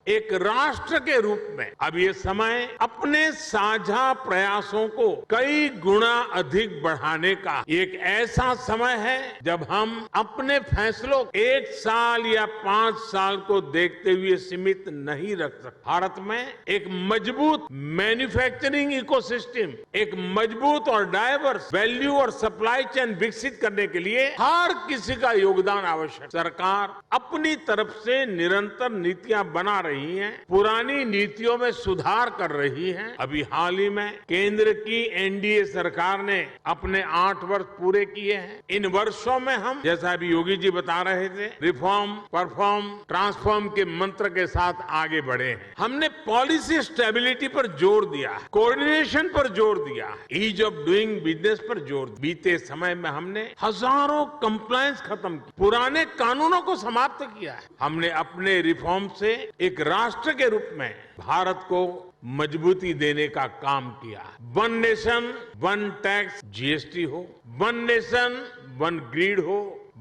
एक राष्ट्र के रूप में अब ये समय अपने साझा प्रयासों को कई गुना अधिक बढ़ाने का एक ऐसा समय है जब हम अपने फैसलों 1 साल या 5 साल को देखते हुए सीमित नहीं रख सकते। भारत में एक मजबूत मैन्युफैक्चरिंग इकोसिस्टम, एक मजबूत और डाइवर्स वैल्यू और सप्लाई चेन विकसित करने के लिए हर किसी का योगदान आवश्यक। सरकार अपनी तरफ से निरंतर नीतियां बना रही है, पुरानी नीतियों में सुधार कर रही है। अभी हाल ही में केंद्र की एनडीए सरकार ने अपने 8 वर्ष पूरे किए हैं। इन वर्षों में हम, जैसा अभी योगी जी बता रहे थे, रिफॉर्म, परफॉर्म, ट्रांसफॉर्म के मंत्र के साथ आगे बढ़े हैं। हमने पॉलिसी स्टेबिलिटी पर जोर दिया है, कोऑर्डिनेशन पर जोर दिया है, ईज ऑफ डूइंग बिजनेस पर जोर दिया। बीते समय में हमने हजारों कंप्लायंस खत्म की, पुराने कानूनों को समाप्त किया है। हमने अपने रिफॉर्म से एक राष्ट्र के रूप में भारत को मजबूती देने का काम किया। One nation one tax GST हो, वन नेशन वन ग्रिड हो,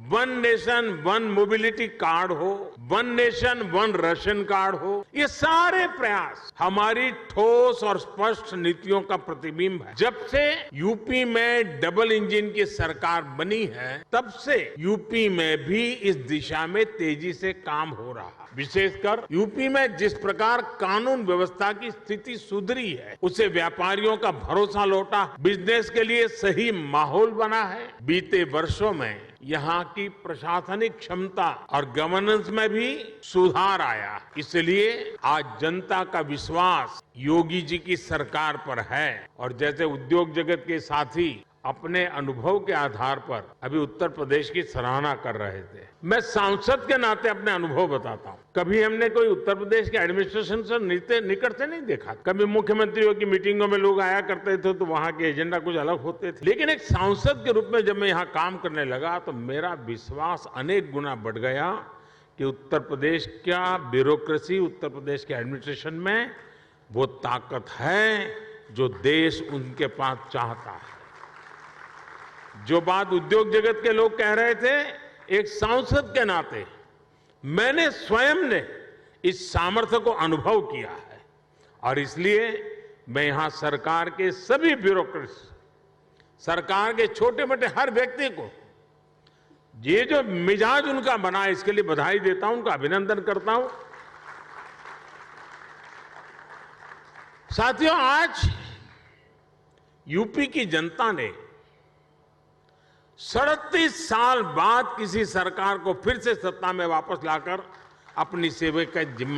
one nation one mobility card हो, one nation one ration card हो, ये सारे प्रयास हमारी ठोस और स्पष्ट नीतियों का प्रतिबिंब है। जब से यूपी में डबल इंजन की सरकार बनी है, तब से यूपी में भी इस दिशा में तेजी से काम हो रहा है। विशेषकर यूपी में जिस प्रकार कानून व्यवस्था की स्थिति सुधरी है, उससे व्यापारियों का भरोसा लौटा, बिजनेस के लिए सही माहौल बना है। बीते वर्षों में यहाँ की प्रशासनिक क्षमता और गवर्नेंस में भी सुधार आया। इसलिए आज जनता का विश्वास योगी जी की सरकार पर है। और जैसे उद्योग जगत के साथी अपने अनुभव के आधार पर अभी उत्तर प्रदेश की सराहना कर रहे थे, मैं सांसद के नाते अपने अनुभव बताता हूँ। कभी हमने कोई उत्तर प्रदेश के एडमिनिस्ट्रेशन से निकट से नहीं देखा। कभी मुख्यमंत्रियों की मीटिंगों में लोग आया करते थे तो वहां के एजेंडा कुछ अलग होते थे, लेकिन एक सांसद के रूप में जब मैं यहाँ काम करने लगा तो मेरा विश्वास अनेक गुना बढ़ गया कि उत्तर प्रदेश का ब्यूरोक्रेसी, उत्तर प्रदेश के एडमिनिस्ट्रेशन में वो ताकत है जो देश उनके पास चाहता है। जो बात उद्योग जगत के लोग कह रहे थे, एक सांसद के नाते मैंने स्वयं ने इस सामर्थ्य को अनुभव किया है। और इसलिए मैं यहां सरकार के सभी ब्यूरोक्रेट्स, सरकार के छोटे मोटे हर व्यक्ति को ये जो मिजाज उनका बना है, इसके लिए बधाई देता हूं, उनका अभिनंदन करता हूं। साथियों, आज यूपी की जनता ने 37 साल बाद किसी सरकार को फिर से सत्ता में वापस लाकर अपनी सेवा का जिम्मा